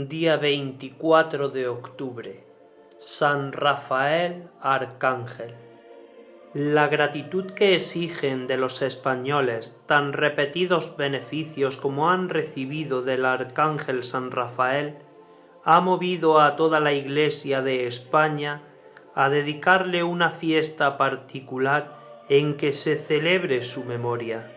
día 24 de octubre, San Rafael Arcángel. La gratitud que exigen de los españoles tan repetidos beneficios como han recibido del Arcángel San Rafael ha movido a toda la Iglesia de España a dedicarle una fiesta particular en que se celebre su memoria.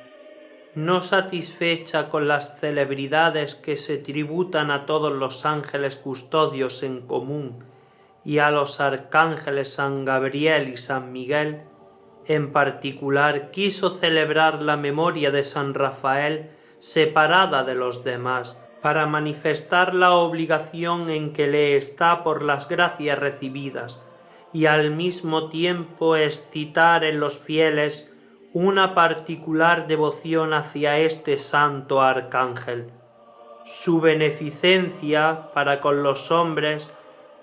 No satisfecha con las celebridades que se tributan a todos los ángeles custodios en común y a los arcángeles San Gabriel y San Miguel, en particular quiso celebrar la memoria de San Rafael separada de los demás, para manifestar la obligación en que le está por las gracias recibidas, y al mismo tiempo excitar en los fieles una particular devoción hacia este santo arcángel. Su beneficencia para con los hombres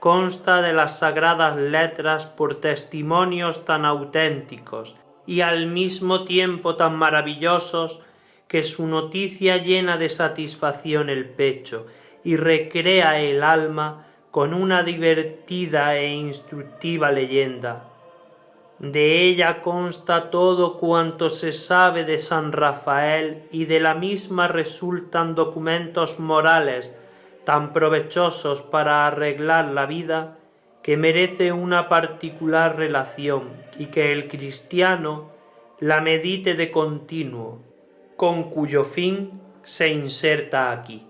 consta de las sagradas letras por testimonios tan auténticos y al mismo tiempo tan maravillosos que su noticia llena de satisfacción el pecho y recrea el alma con una divertida e instructiva leyenda. De ella consta todo cuanto se sabe de San Rafael y de la misma resultan documentos morales tan provechosos para arreglar la vida que merece una particular relación y que el cristiano la medite de continuo, con cuyo fin se inserta aquí.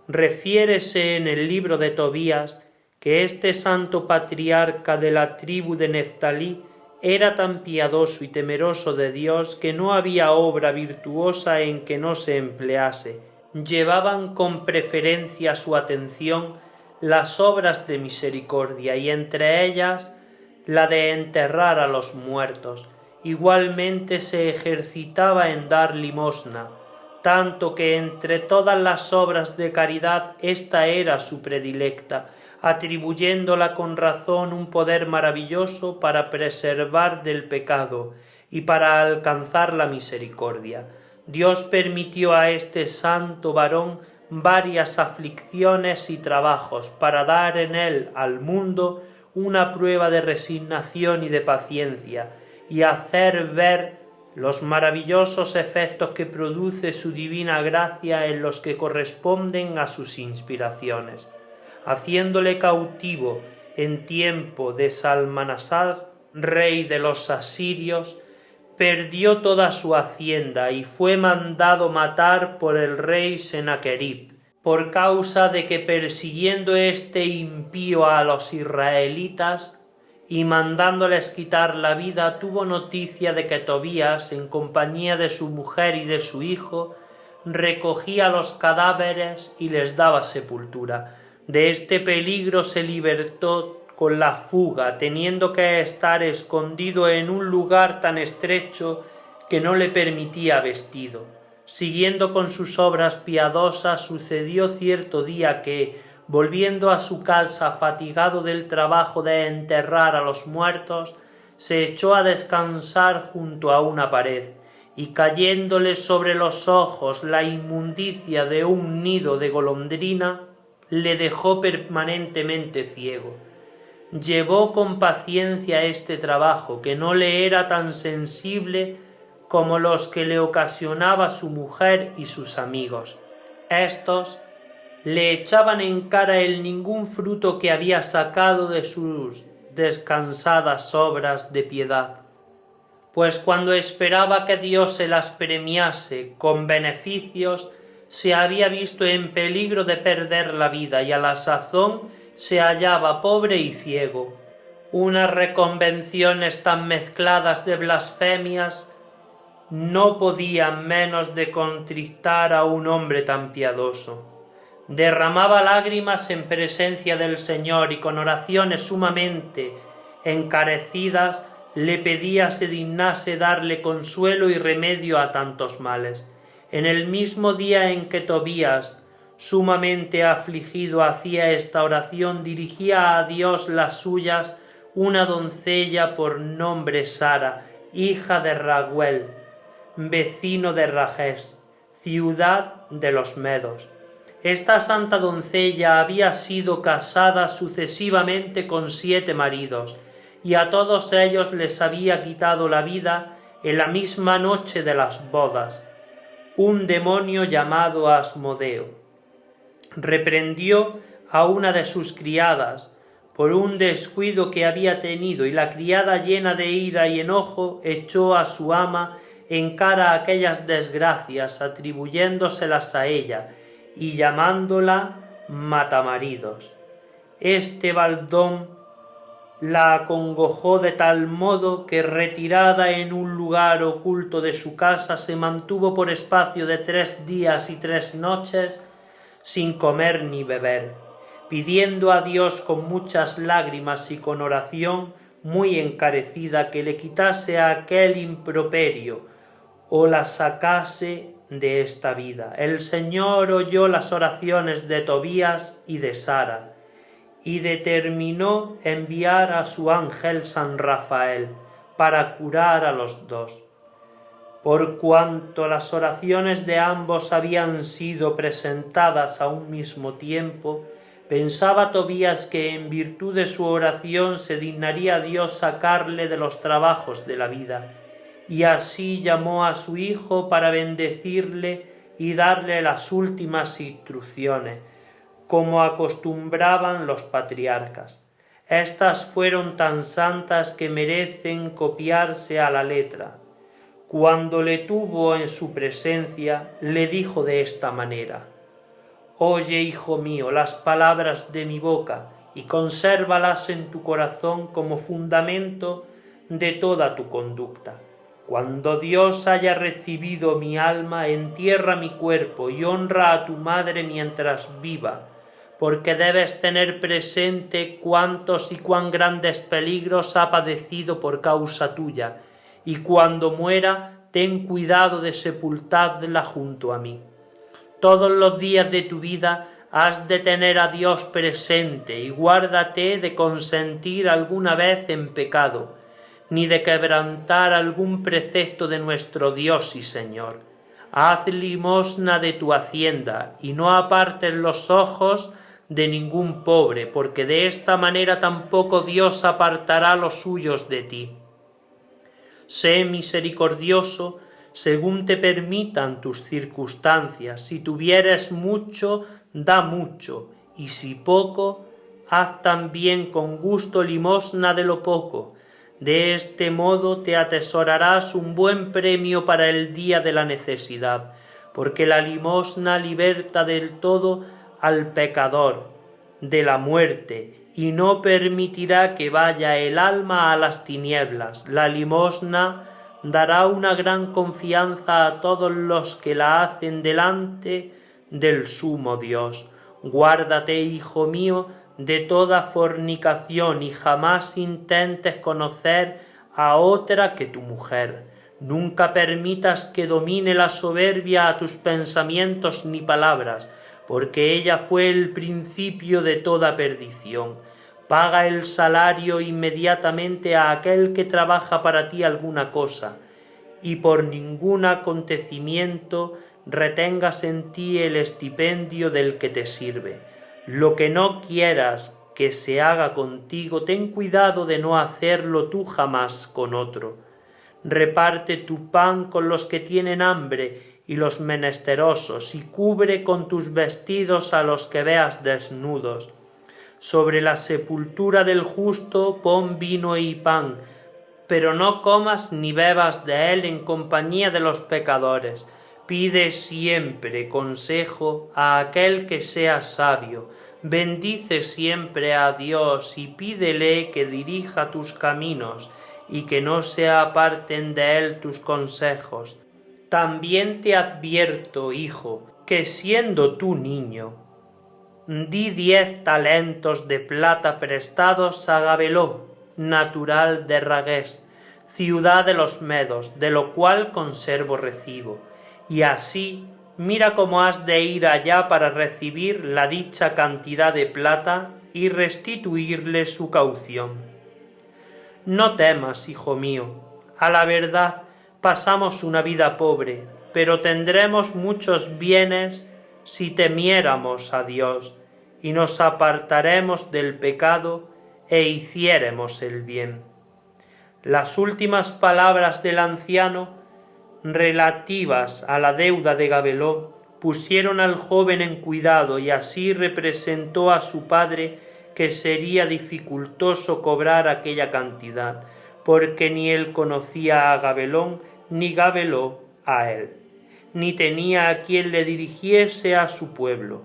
Refiérese en el libro de Tobías que este santo patriarca de la tribu de Neftalí era tan piadoso y temeroso de Dios que no había obra virtuosa en que no se emplease. Llevaban con preferencia su atención las obras de misericordia y entre ellas la de enterrar a los muertos. Igualmente se ejercitaba en dar limosna, tanto que entre todas las obras de caridad esta era su predilecta, atribuyéndola con razón un poder maravilloso para preservar del pecado y para alcanzar la misericordia. Dios permitió a este santo varón varias aflicciones y trabajos para dar en él al mundo una prueba de resignación y de paciencia y hacer ver los maravillosos efectos que produce su divina gracia en los que corresponden a sus inspiraciones, haciéndole cautivo en tiempo de Salmanasar, rey de los asirios, perdió toda su hacienda y fue mandado matar por el rey Senaquerib, por causa de que persiguiendo este impío a los israelitas y mandándoles quitar la vida, tuvo noticia de que Tobías, en compañía de su mujer y de su hijo, recogía los cadáveres y les daba sepultura. De este peligro se libertó con la fuga, teniendo que estar escondido en un lugar tan estrecho que no le permitía vestido. Siguiendo con sus obras piadosas, sucedió cierto día que, volviendo a su casa fatigado del trabajo de enterrar a los muertos, se echó a descansar junto a una pared, y cayéndole sobre los ojos la inmundicia de un nido de golondrina, le dejó permanentemente ciego. Llevó con paciencia este trabajo, que no le era tan sensible como los que le ocasionaba su mujer y sus amigos. Estos le echaban en cara el ningún fruto que había sacado de sus descansadas obras de piedad, pues cuando esperaba que Dios se las premiase con beneficios, se había visto en peligro de perder la vida y a la sazón se hallaba pobre y ciego. Unas reconvenciones tan mezcladas de blasfemias no podían menos de contritar a un hombre tan piadoso. Derramaba lágrimas en presencia del Señor y con oraciones sumamente encarecidas le pedía se dignase darle consuelo y remedio a tantos males. En el mismo día en que Tobías, sumamente afligido, hacía esta oración, dirigía a Dios las suyas una doncella por nombre Sara, hija de Raguel, vecino de Rages, ciudad de los Medos. Esta santa doncella había sido casada sucesivamente con 7 maridos, y a todos ellos les había quitado la vida en la misma noche de las bodas un demonio llamado Asmodeo. Reprendió a una de sus criadas por un descuido que había tenido, y la criada, llena de ira y enojo, echó a su ama en cara aquellas desgracias, atribuyéndoselas a ella y llamándola matamaridos. Este baldón la acongojó de tal modo que, retirada en un lugar oculto de su casa, se mantuvo por espacio de 3 días y 3 noches sin comer ni beber, pidiendo a Dios con muchas lágrimas y con oración muy encarecida que le quitase aquel improperio o la sacase de esta vida. El Señor oyó las oraciones de Tobías y de Sara, y determinó enviar a su ángel San Rafael para curar a los dos. Por cuanto las oraciones de ambos habían sido presentadas a un mismo tiempo, pensaba Tobías que en virtud de su oración se dignaría Dios sacarle de los trabajos de la vida, y así llamó a su hijo para bendecirle y darle las últimas instrucciones, como acostumbraban los patriarcas. Estas fueron tan santas que merecen copiarse a la letra. Cuando le tuvo en su presencia, le dijo de esta manera: «Oye, hijo mío, las palabras de mi boca, y consérvalas en tu corazón como fundamento de toda tu conducta. Cuando Dios haya recibido mi alma, entierra mi cuerpo y honra a tu madre mientras viva, porque debes tener presente cuántos y cuán grandes peligros ha padecido por causa tuya, y cuando muera, ten cuidado de sepultarla junto a mí. Todos los días de tu vida has de tener a Dios presente, y guárdate de consentir alguna vez en pecado, ni de quebrantar algún precepto de nuestro Dios y Señor. Haz limosna de tu hacienda, y no apartes los ojos de ningún pobre, porque de esta manera tampoco Dios apartará los suyos de ti. Sé misericordioso según te permitan tus circunstancias. Si tuvieres mucho, da mucho, y si poco, haz también con gusto limosna de lo poco. De este modo te atesorarás un buen premio para el día de la necesidad, porque la limosna liberta del todo al pecador de la muerte y no permitirá que vaya el alma a las tinieblas. La limosna dará una gran confianza a todos los que la hacen delante del sumo Dios. Guárdate, hijo mío, de toda fornicación, y jamás intentes conocer a otra que tu mujer. Nunca permitas que domine la soberbia a tus pensamientos ni palabras, porque ella fue el principio de toda perdición. Paga el salario inmediatamente a aquel que trabaja para ti alguna cosa, y por ningún acontecimiento retengas en ti el estipendio del que te sirve. Lo que no quieras que se haga contigo, ten cuidado de no hacerlo tú jamás con otro. Reparte tu pan con los que tienen hambre y los menesterosos, y cubre con tus vestidos a los que veas desnudos. Sobre la sepultura del justo pon vino y pan, pero no comas ni bebas de él en compañía de los pecadores. Pide siempre consejo a aquel que sea sabio. Bendice siempre a Dios y pídele que dirija tus caminos y que no se aparten de él tus consejos. También te advierto, hijo, que siendo tú niño, di 10 talentos de plata prestados a Gabeló, natural de Ragués, ciudad de los Medos, de lo cual conservo recibo. Y así, mira cómo has de ir allá para recibir la dicha cantidad de plata y restituirle su caución. No temas, hijo mío, a la verdad pasamos una vida pobre, pero tendremos muchos bienes si temiéramos a Dios y nos apartaremos del pecado e hiciéremos el bien. Las últimas palabras del anciano, relativas a la deuda de Gabeló, pusieron al joven en cuidado y así representó a su padre que sería dificultoso cobrar aquella cantidad, porque ni él conocía a Gabelón ni Gabeló a él, ni tenía a quien le dirigiese a su pueblo.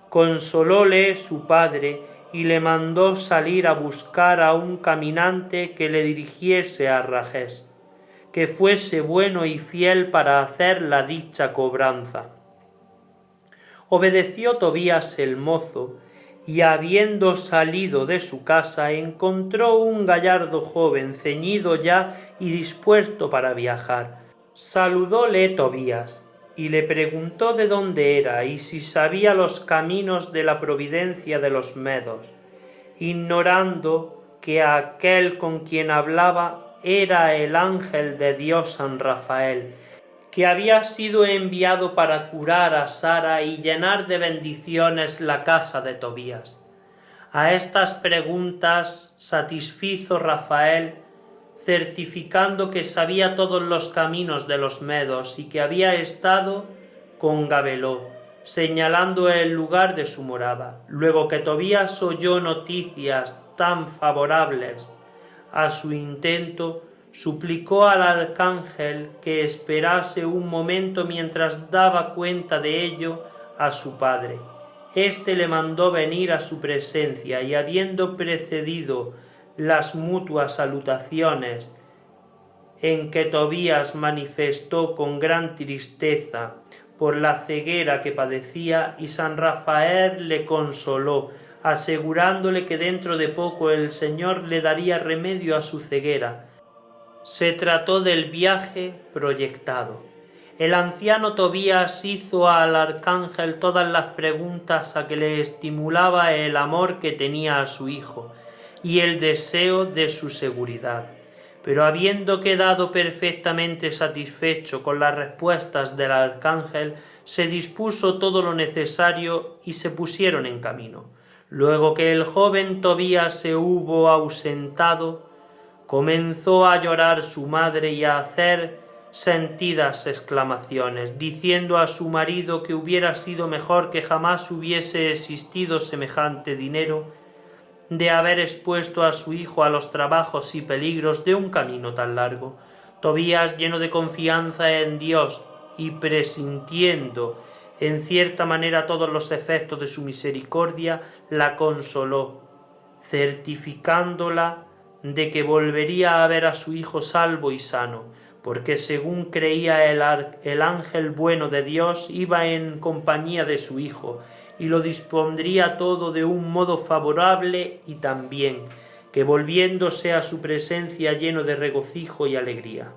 Consolóle su padre y le mandó salir a buscar a un caminante que le dirigiese a Rajés, que fuese bueno y fiel para hacer la dicha cobranza. Obedeció Tobías el mozo, y habiendo salido de su casa encontró un gallardo joven ceñido ya y dispuesto para viajar. Saludóle Tobías y le preguntó de dónde era y si sabía los caminos de la providencia de los medos, ignorando que aquel con quien hablaba era el ángel de Dios San Rafael, que había sido enviado para curar a Sara y llenar de bendiciones la casa de Tobías. A estas preguntas satisfizo Rafael, certificando que sabía todos los caminos de los medos y que había estado con Gabeló, señalando el lugar de su morada. Luego que Tobías oyó noticias tan favorables a su intento, suplicó al arcángel que esperase un momento mientras daba cuenta de ello a su padre. Éste le mandó venir a su presencia y habiendo precedido las mutuas salutaciones en que Tobías manifestó con gran tristeza por la ceguera que padecía, y San Rafael le consoló, asegurándole que dentro de poco el Señor le daría remedio a su ceguera. Se trató del viaje proyectado. El anciano Tobías hizo al arcángel todas las preguntas a que le estimulaba el amor que tenía a su hijo y el deseo de su seguridad. Pero habiendo quedado perfectamente satisfecho con las respuestas del arcángel, se dispuso todo lo necesario y se pusieron en camino. Luego que el joven Tobías se hubo ausentado, comenzó a llorar su madre y a hacer sentidas exclamaciones, diciendo a su marido que hubiera sido mejor que jamás hubiese existido semejante dinero de haber expuesto a su hijo a los trabajos y peligros de un camino tan largo. Tobías, lleno de confianza en Dios y presintiendo en cierta manera todos los efectos de su misericordia, la consoló, certificándola de que volvería a ver a su hijo salvo y sano, porque según creía el ángel bueno de Dios iba en compañía de su hijo, y lo dispondría todo de un modo favorable, y también que volviéndose a su presencia lleno de regocijo y alegría.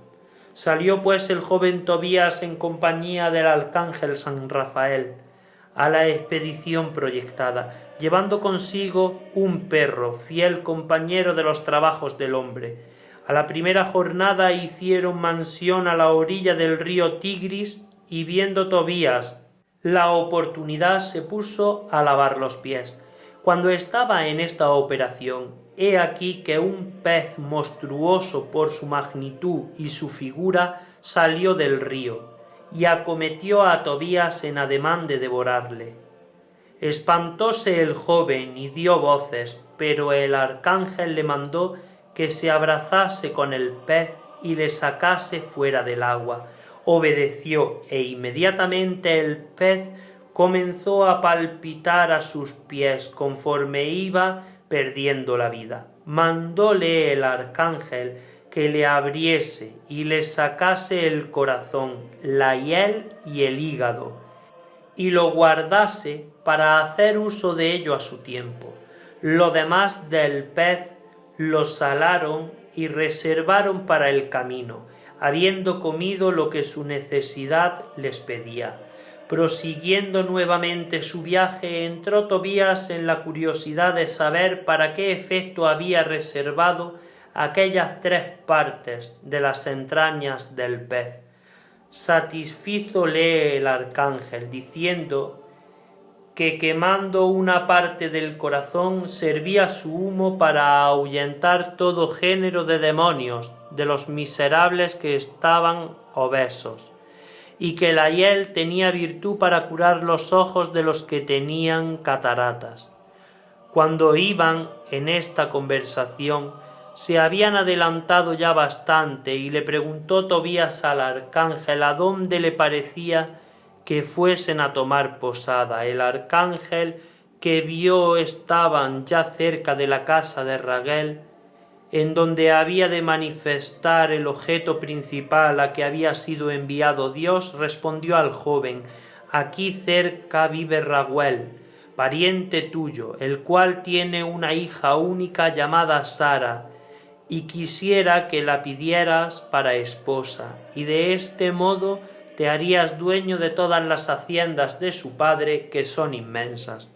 Salió pues el joven Tobías en compañía del arcángel San Rafael a la expedición proyectada, llevando consigo un perro, fiel compañero de los trabajos del hombre. A la primera jornada hicieron mansión a la orilla del río Tigris, y viendo Tobías la oportunidad se puso a lavar los pies. Cuando estaba en esta operación, he aquí que un pez monstruoso por su magnitud y su figura salió del río y acometió a Tobías en ademán de devorarle. Espantóse el joven y dio voces, pero el arcángel le mandó que se abrazase con el pez y le sacase fuera del agua. Obedeció e inmediatamente el pez comenzó a palpitar a sus pies conforme iba perdiendo la vida. Mandóle el arcángel que le abriese y le sacase el corazón, la hiel y el hígado, y lo guardase para hacer uso de ello a su tiempo. Lo demás del pez lo salaron y reservaron para el camino, habiendo comido lo que su necesidad les pedía. Prosiguiendo nuevamente su viaje, entró Tobías en la curiosidad de saber para qué efecto había reservado aquellas 3 partes de las entrañas del pez. Satisfízole el arcángel, diciendo que quemando una parte del corazón servía su humo para ahuyentar todo género de demonios de los miserables que estaban obesos, y que la hiel tenía virtud para curar los ojos de los que tenían cataratas. Cuando iban en esta conversación, se habían adelantado ya bastante, y le preguntó Tobías al arcángel a dónde le parecía que fuesen a tomar posada. El arcángel, que vio estaban ya cerca de la casa de Raguel, en donde había de manifestar el objeto principal a que había sido enviado Dios, respondió al joven: aquí cerca vive Raguel, pariente tuyo, el cual tiene una hija única llamada Sara, y quisiera que la pidieras para esposa, y de este modo te harías dueño de todas las haciendas de su padre, que son inmensas.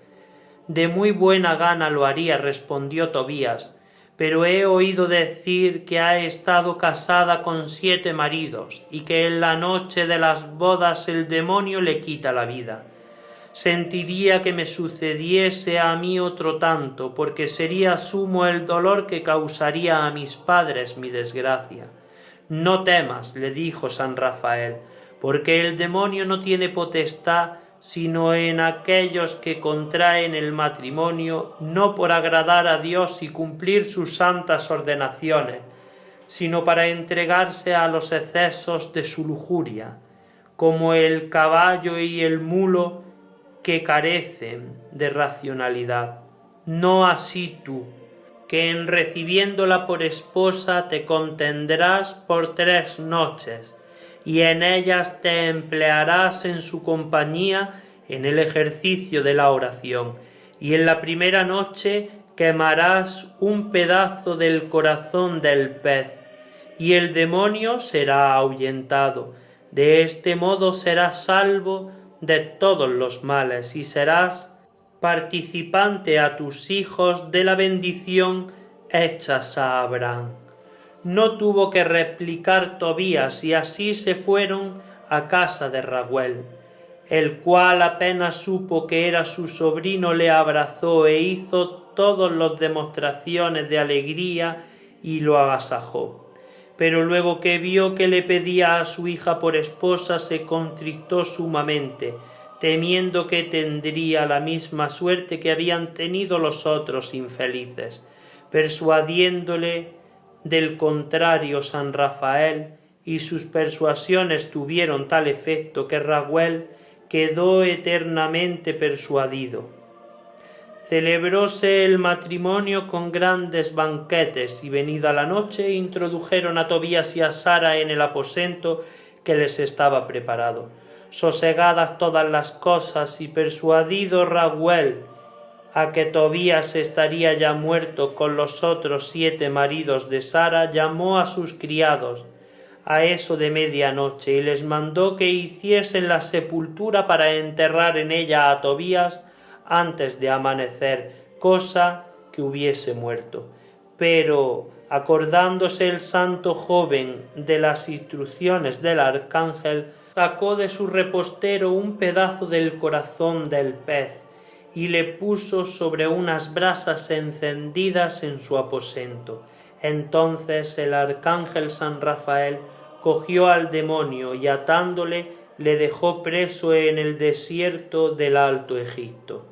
De muy buena gana lo haría, respondió Tobías, pero he oído decir que ha estado casada con 7 maridos, y que en la noche de las bodas el demonio le quita la vida. Sentiría que me sucediese a mí otro tanto, porque sería sumo el dolor que causaría a mis padres mi desgracia. No temas, le dijo San Rafael, porque el demonio no tiene potestad sino en aquellos que contraen el matrimonio, no por agradar a Dios y cumplir sus santas ordenaciones, sino para entregarse a los excesos de su lujuria, como el caballo y el mulo que carecen de racionalidad. No así tú, que en recibiéndola por esposa te contendrás por 3 noches, y en ellas te emplearás en su compañía en el ejercicio de la oración, y en la primera noche quemarás un pedazo del corazón del pez, y el demonio será ahuyentado. De este modo serás salvo de todos los males, y serás participante a tus hijos de la bendición hechas a Abraham. No tuvo que replicar Tobías, y así se fueron a casa de Raguel, el cual apenas supo que era su sobrino le abrazó e hizo todas las demostraciones de alegría y lo agasajó. Pero luego que vio que le pedía a su hija por esposa, se contristó sumamente, temiendo que tendría la misma suerte que habían tenido los otros infelices. Persuadiéndole del contrario San Rafael, y sus persuasiones tuvieron tal efecto que Raguel quedó eternamente persuadido. Celebróse el matrimonio con grandes banquetes, y venida la noche introdujeron a Tobías y a Sara en el aposento que les estaba preparado. Sosegadas todas las cosas y persuadido Raguel a que Tobías estaría ya muerto con los otros 7 maridos de Sara, llamó a sus criados a eso de medianoche y les mandó que hiciesen la sepultura para enterrar en ella a Tobías antes de amanecer, cosa que hubiese muerto. Pero, acordándose el santo joven de las instrucciones del arcángel, sacó de su repostero un pedazo del corazón del pez y le puso sobre unas brasas encendidas en su aposento. Entonces el arcángel San Rafael cogió al demonio y atándole le dejó preso en el desierto del Alto Egipto.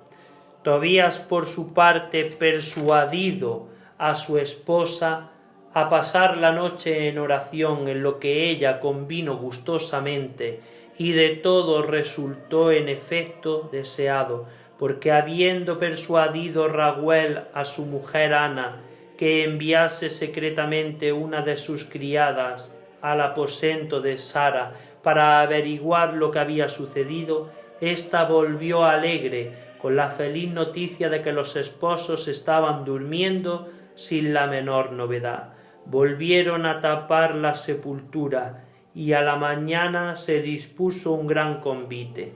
Tobías, por su parte, persuadido a su esposa a pasar la noche en oración, en lo que ella convino gustosamente, y de todo resultó en efecto deseado, porque habiendo persuadido Raguel a su mujer Ana que enviase secretamente una de sus criadas al aposento de Sara para averiguar lo que había sucedido, ésta volvió alegre con la feliz noticia de que los esposos estaban durmiendo sin la menor novedad. Volvieron a tapar la sepultura y a la mañana se dispuso un gran convite.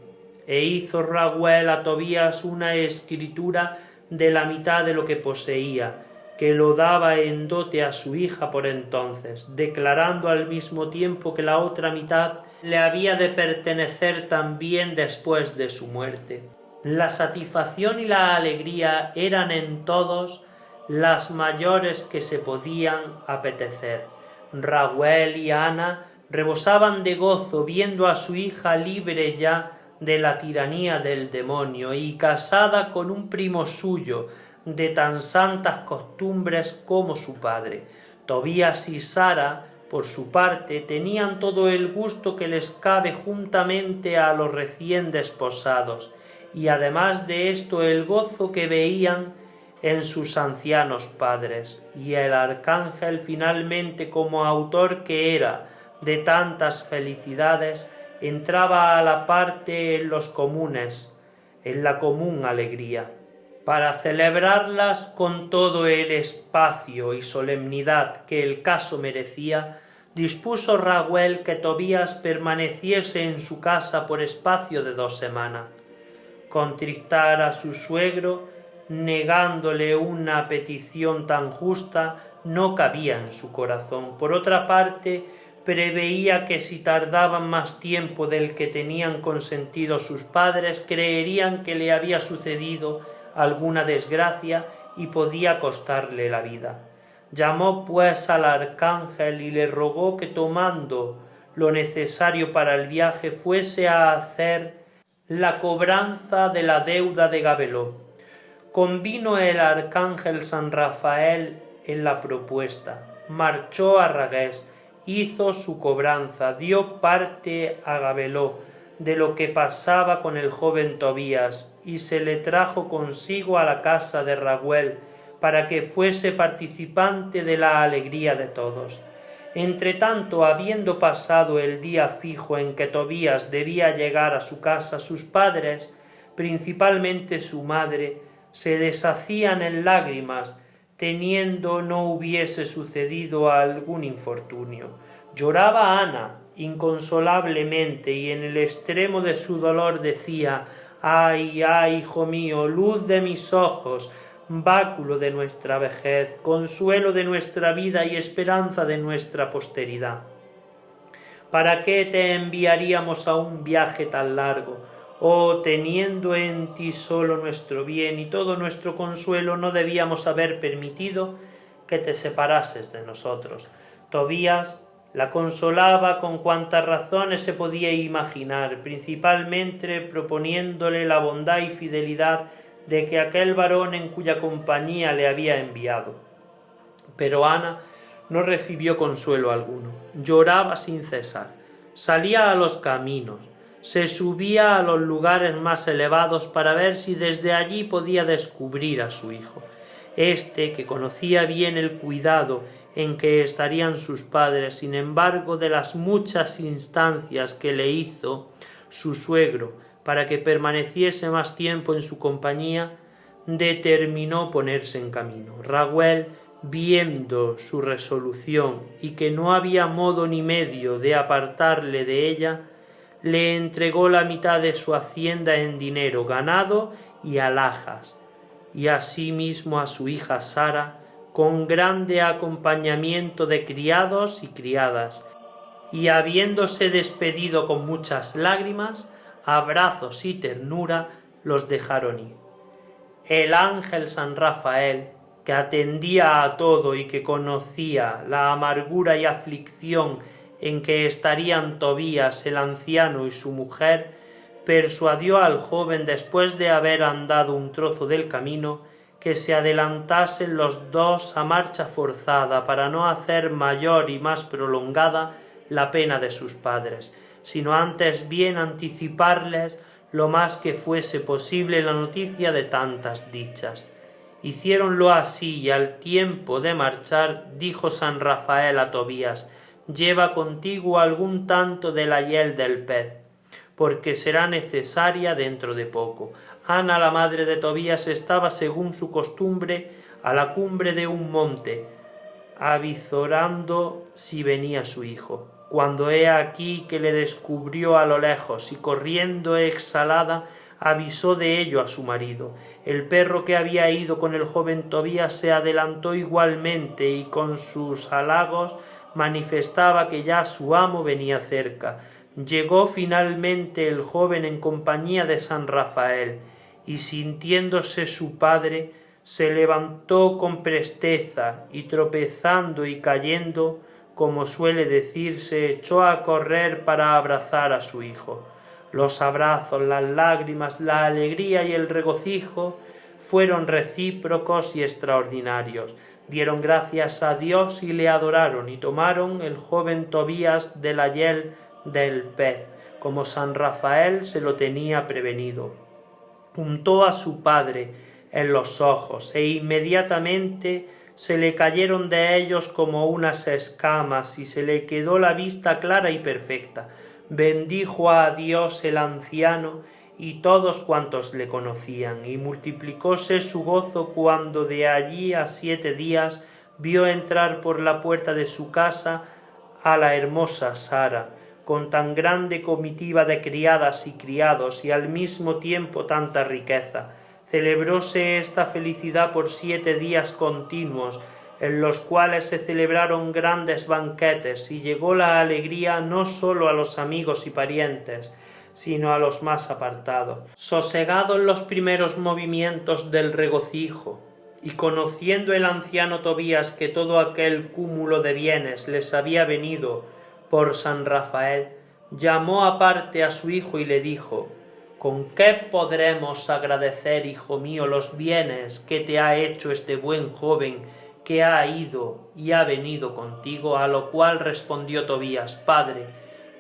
E hizo Raguel a Tobías una escritura de la mitad de lo que poseía, que lo daba en dote a su hija por entonces, declarando al mismo tiempo que la otra mitad le había de pertenecer también después de su muerte. La satisfacción y la alegría eran en todos las mayores que se podían apetecer. Raguel y Ana rebosaban de gozo viendo a su hija libre ya de la tiranía del demonio y casada con un primo suyo de tan santas costumbres como su padre. Tobías y Sara, por su parte, tenían todo el gusto que les cabe juntamente a los recién desposados, y además de esto el gozo que veían en sus ancianos padres, y el arcángel finalmente, como autor que era de tantas felicidades, entraba a la parte en los comunes, en la común alegría. Para celebrarlas con todo el espacio y solemnidad que el caso merecía, dispuso Raguel que Tobías permaneciese en su casa por espacio de 2 semanas. Contristar a su suegro, negándole una petición tan justa, no cabía en su corazón. Por otra parte, preveía que si tardaban más tiempo del que tenían consentido sus padres, creerían que le había sucedido alguna desgracia y podía costarle la vida. Llamó pues al arcángel y le rogó que, tomando lo necesario para el viaje, fuese a hacer la cobranza de la deuda de Gabeló. Convino el arcángel San Rafael en la propuesta. Marchó a Ragués, hizo su cobranza, dio parte a Gabeló de lo que pasaba con el joven Tobías, y se le trajo consigo a la casa de Raguel para que fuese participante de la alegría de todos. Entretanto, habiendo pasado el día fijo en que Tobías debía llegar a su casa, sus padres, principalmente su madre, se deshacían en lágrimas, temiendo no hubiese sucedido algún infortunio. Lloraba Ana inconsolablemente y en el extremo de su dolor decía: «Ay, ay, hijo mío, luz de mis ojos, báculo de nuestra vejez, consuelo de nuestra vida y esperanza de nuestra posteridad. ¿Para qué te enviaríamos a un viaje tan largo? Oh, teniendo en ti solo nuestro bien y todo nuestro consuelo, no debíamos haber permitido que te separases de nosotros». Tobías la consolaba con cuantas razones se podía imaginar, principalmente proponiéndole la bondad y fidelidad de que aquel varón en cuya compañía le había enviado. Pero Ana no recibió consuelo alguno, lloraba sin cesar, salía a los caminos, se subía a los lugares más elevados para ver si desde allí podía descubrir a su hijo. Este, que conocía bien el cuidado en que estarían sus padres, sin embargo, de las muchas instancias que le hizo su suegro para que permaneciese más tiempo en su compañía, determinó ponerse en camino. Raguel, viendo su resolución y que no había modo ni medio de apartarle de ella, le entregó la mitad de su hacienda en dinero, ganado y alhajas, y asimismo a su hija Sara, con grande acompañamiento de criados y criadas, y habiéndose despedido con muchas lágrimas, abrazos y ternura, los dejaron ir. El ángel San Rafael, que atendía a todo y que conocía la amargura y aflicción en que estarían Tobías el anciano y su mujer, persuadió al joven, después de haber andado un trozo del camino, que se adelantasen los dos a marcha forzada para no hacer mayor y más prolongada la pena de sus padres, sino antes bien anticiparles lo más que fuese posible la noticia de tantas dichas. Hiciéronlo así, y al tiempo de marchar dijo San Rafael a Tobías: «Lleva contigo algún tanto de la hiel del pez, porque será necesaria dentro de poco». Ana, la madre de Tobías, estaba, según su costumbre, a la cumbre de un monte, avizorando si venía su hijo, cuando he aquí que le descubrió a lo lejos, y corriendo exhalada avisó de ello a su marido. El perro que había ido con el joven Tobías se adelantó igualmente y con sus halagos manifestaba que ya su amo venía cerca. Llegó finalmente el joven en compañía de San Rafael, y sintiéndose su padre, se levantó con presteza y tropezando y cayendo, como suele decir, se echó a correr para abrazar a su hijo. Los abrazos, las lágrimas, la alegría y el regocijo fueron recíprocos y extraordinarios. Dieron gracias a Dios y le adoraron, y tomaron el joven Tobías de la hiel del pez, como San Rafael se lo tenía prevenido. Untó a su padre en los ojos, e inmediatamente se le cayeron de ellos como unas escamas, y se le quedó la vista clara y perfecta. Bendijo a Dios el anciano y todos cuantos le conocían, y multiplicóse su gozo cuando de allí a 7 días vio entrar por la puerta de su casa a la hermosa Sara, con tan grande comitiva de criadas y criados, y al mismo tiempo tanta riqueza. Celebróse esta felicidad por 7 días continuos, en los cuales se celebraron grandes banquetes, y llegó la alegría no sólo a los amigos y parientes, sino a los más apartados. Sosegados los primeros movimientos del regocijo, y conociendo el anciano Tobías que todo aquel cúmulo de bienes les había venido por San Rafael, llamó aparte a su hijo y le dijo: ¿Con qué podremos agradecer, hijo mío, los bienes que te ha hecho este buen joven que ha ido y ha venido contigo? A lo cual respondió Tobías: Padre,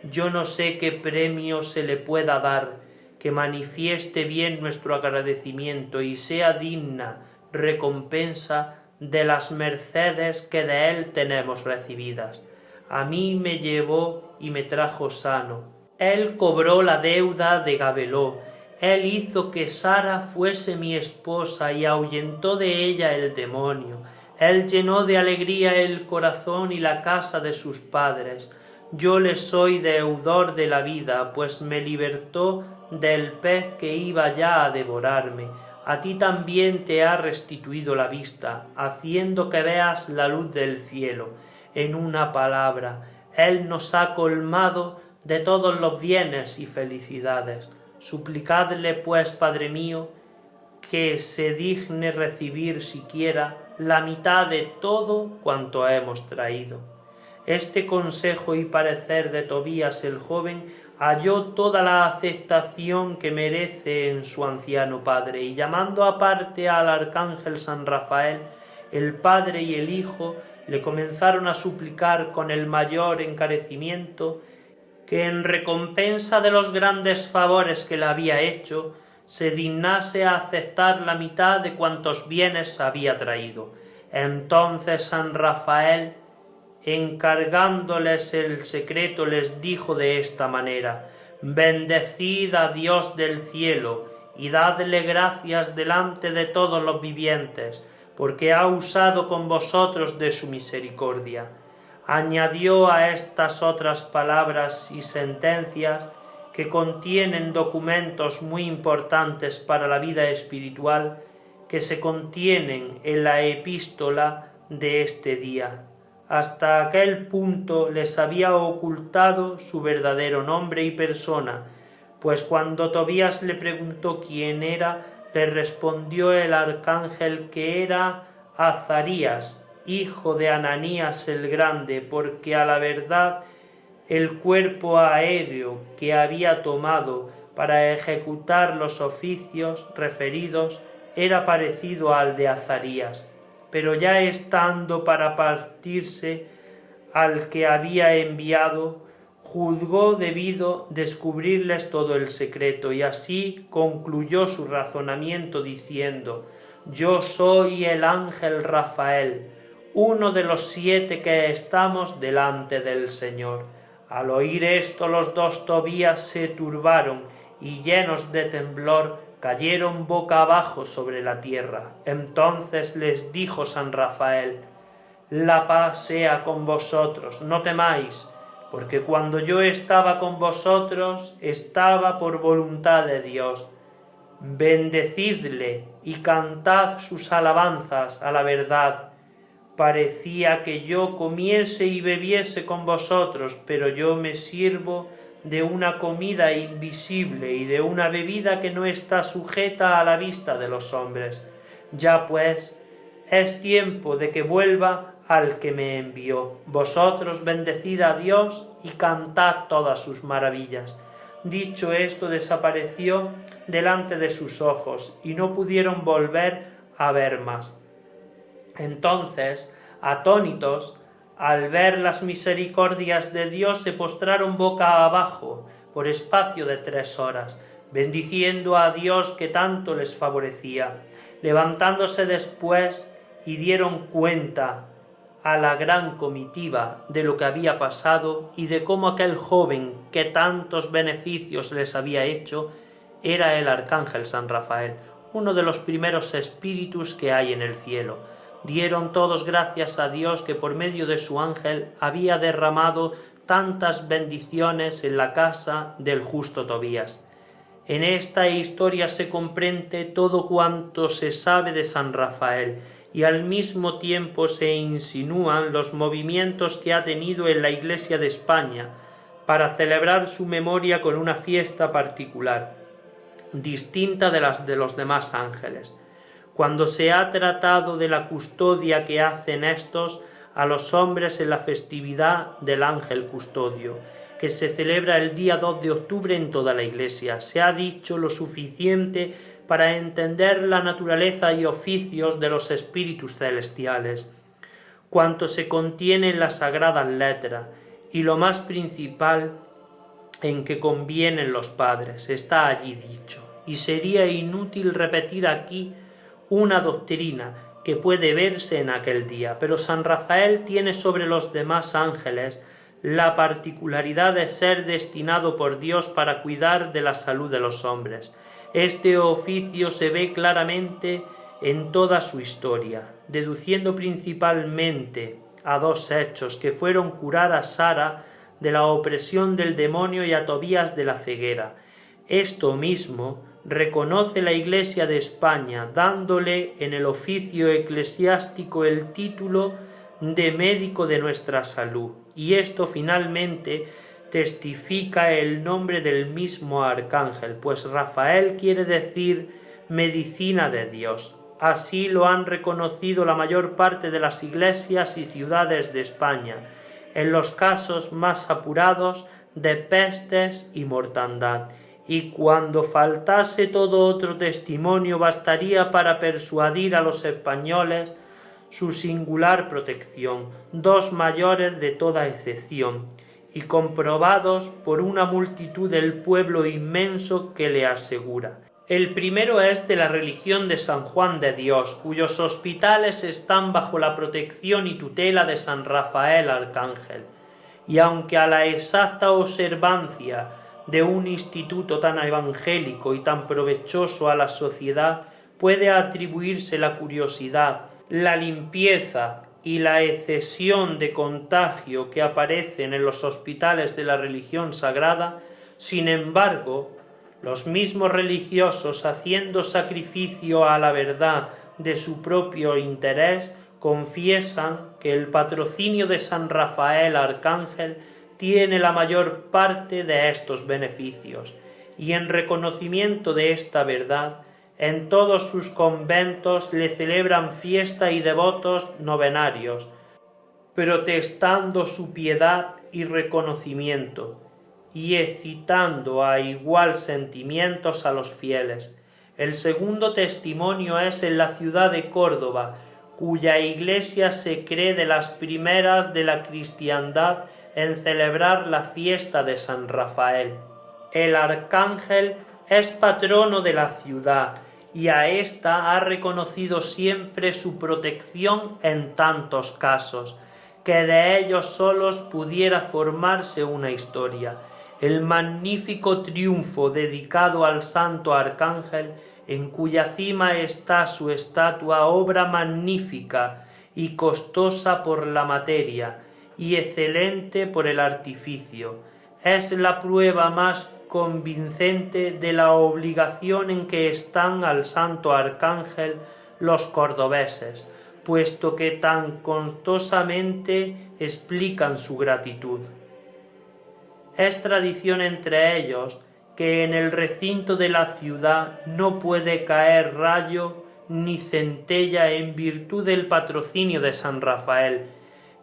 yo no sé qué premio se le pueda dar que manifieste bien nuestro agradecimiento y sea digna recompensa de las mercedes que de él tenemos recibidas. A mí me llevó y me trajo sano. Él cobró la deuda de Gabeló. Él hizo que Sara fuese mi esposa y ahuyentó de ella el demonio. Él llenó de alegría el corazón y la casa de sus padres. Yo le soy deudor de la vida, pues me libertó del pez que iba ya a devorarme. A ti también te ha restituido la vista, haciendo que veas la luz del cielo. En una palabra, Él nos ha colmado de todos los bienes y felicidades. Suplicadle, pues, Padre mío, que se digne recibir siquiera la mitad de todo cuanto hemos traído. Este consejo y parecer de Tobías el joven halló toda la aceptación que merece en su anciano padre, y llamando aparte al arcángel San Rafael, el padre y el hijo le comenzaron a suplicar con el mayor encarecimiento que en recompensa de los grandes favores que le había hecho, se dignase a aceptar la mitad de cuantos bienes había traído. Entonces San Rafael, encargándoles el secreto, les dijo de esta manera: Bendecid a Dios del cielo y dadle gracias delante de todos los vivientes, porque ha usado con vosotros de su misericordia. Añadió a estas otras palabras y sentencias, que contienen documentos muy importantes para la vida espiritual, que se contienen en la epístola de este día. Hasta aquel punto les había ocultado su verdadero nombre y persona, pues cuando Tobías le preguntó quién era, le respondió el arcángel que era Azarías, hijo de Ananías el Grande, porque a la verdad el cuerpo aéreo que había tomado para ejecutar los oficios referidos era parecido al de Azarías, pero ya estando para partirse al que había enviado, juzgó debido descubrirles todo el secreto, y así concluyó su razonamiento diciendo: Yo soy el ángel Rafael, uno de los 7 que estamos delante del Señor. Al oír esto, los 2 Tobías se turbaron y, llenos de temblor, cayeron boca abajo sobre la tierra. Entonces les dijo San Rafael: La paz sea con vosotros, no temáis, porque cuando yo estaba con vosotros, estaba por voluntad de Dios. Bendecidle y cantad sus alabanzas a la verdad. Parecía que yo comiese y bebiese con vosotros, pero yo me sirvo de una comida invisible y de una bebida que no está sujeta a la vista de los hombres. Ya pues, es tiempo de que vuelva al que me envió. Vosotros bendecid a Dios y cantad todas sus maravillas. Dicho esto, desapareció delante de sus ojos y no pudieron volver a ver más. Entonces, atónitos, al ver las misericordias de Dios, se postraron boca abajo por espacio de 3 horas, bendiciendo a Dios que tanto les favorecía. Levantándose después y dieron cuenta a la gran comitiva de lo que había pasado y de cómo aquel joven que tantos beneficios les había hecho era el arcángel San Rafael, uno de los primeros espíritus que hay en el cielo. Dieron todos gracias a Dios que por medio de su ángel había derramado tantas bendiciones en la casa del justo Tobías. En esta historia se comprende todo cuanto se sabe de San Rafael y al mismo tiempo se insinúan los movimientos que ha tenido en la Iglesia de España para celebrar su memoria con una fiesta particular, distinta de las de los demás ángeles. Cuando se ha tratado de la custodia que hacen estos a los hombres en la festividad del ángel custodio, que se celebra el día 2 de octubre en toda la Iglesia, se ha dicho lo suficiente para entender la naturaleza y oficios de los espíritus celestiales, cuanto se contiene en las sagradas letras, y lo más principal en que convienen los padres, está allí dicho, y sería inútil repetir aquí una doctrina que puede verse en aquel día, pero San Rafael tiene sobre los demás ángeles la particularidad de ser destinado por Dios para cuidar de la salud de los hombres. Este oficio se ve claramente en toda su historia, deduciendo principalmente a 2 hechos, que fueron curar a Sara de la opresión del demonio y a Tobías de la ceguera. Esto mismo reconoce la Iglesia de España, dándole en el oficio eclesiástico el título de médico de nuestra salud, y esto finalmente testifica el nombre del mismo arcángel, pues Rafael quiere decir medicina de Dios. Así lo han reconocido la mayor parte de las iglesias y ciudades de España, en los casos más apurados de pestes y mortandad. Y cuando faltase todo otro testimonio, bastaría para persuadir a los españoles su singular protección, 2 mayores de toda excepción, y comprobados por una multitud del pueblo inmenso que le asegura. El primero es de la religión de San Juan de Dios, cuyos hospitales están bajo la protección y tutela de San Rafael Arcángel, y aunque a la exacta observancia de un instituto tan evangélico y tan provechoso a la sociedad puede atribuirse la curiosidad, la limpieza y la excesión de contagio que aparecen en los hospitales de la religión sagrada, sin embargo, los mismos religiosos, haciendo sacrificio a la verdad de su propio interés, confiesan que el patrocinio de San Rafael Arcángel tiene la mayor parte de estos beneficios, y en reconocimiento de esta verdad, en todos sus conventos le celebran fiesta y devotos novenarios, protestando su piedad y reconocimiento, y excitando a igual sentimientos a los fieles. El segundo testimonio es en la ciudad de Córdoba, cuya iglesia se cree de las primeras de la cristiandad en celebrar la fiesta de San Rafael. El arcángel es patrono de la ciudad y a ésta ha reconocido siempre su protección en tantos casos, que de ellos solos pudiera formarse una historia. El magnífico triunfo dedicado al santo arcángel, en cuya cima está su estatua, obra magnífica y costosa por la materia, y excelente por el artificio, es la prueba más convincente de la obligación en que están al santo arcángel los cordobeses, puesto que tan costosamente explican su gratitud. Es tradición entre ellos que en el recinto de la ciudad no puede caer rayo ni centella en virtud del patrocinio de San Rafael,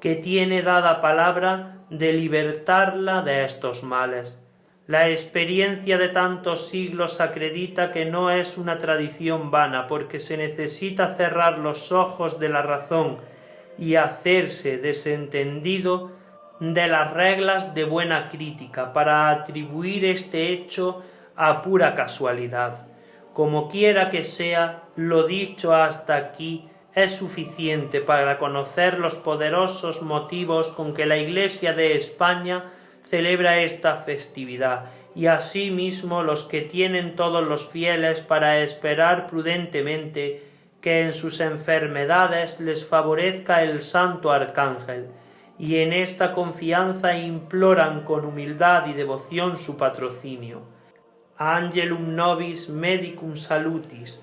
que tiene dada palabra de libertarla de estos males. La experiencia de tantos siglos acredita que no es una tradición vana, porque se necesita cerrar los ojos de la razón y hacerse desentendido de las reglas de buena crítica para atribuir este hecho a pura casualidad. Como quiera que sea, lo dicho hasta aquí es suficiente para conocer los poderosos motivos con que la Iglesia de España celebra esta festividad, y asimismo los que tienen todos los fieles para esperar prudentemente que en sus enfermedades les favorezca el Santo Arcángel, y en esta confianza imploran con humildad y devoción su patrocinio. Angelum nobis medicum salutis,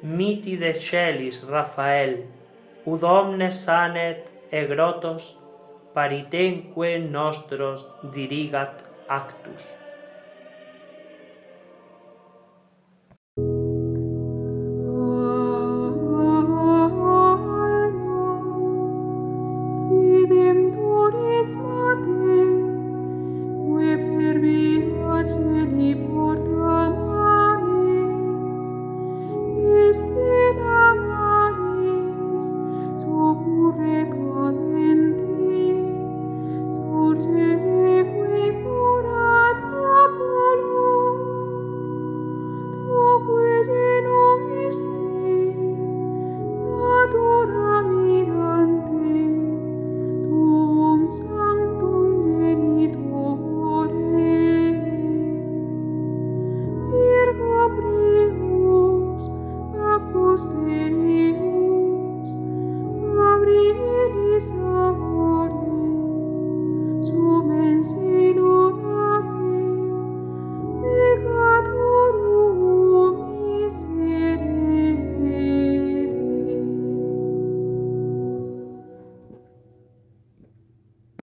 miti de celis Rafael, ud omnes sanet egrotos, paritenque nostros dirigat actus.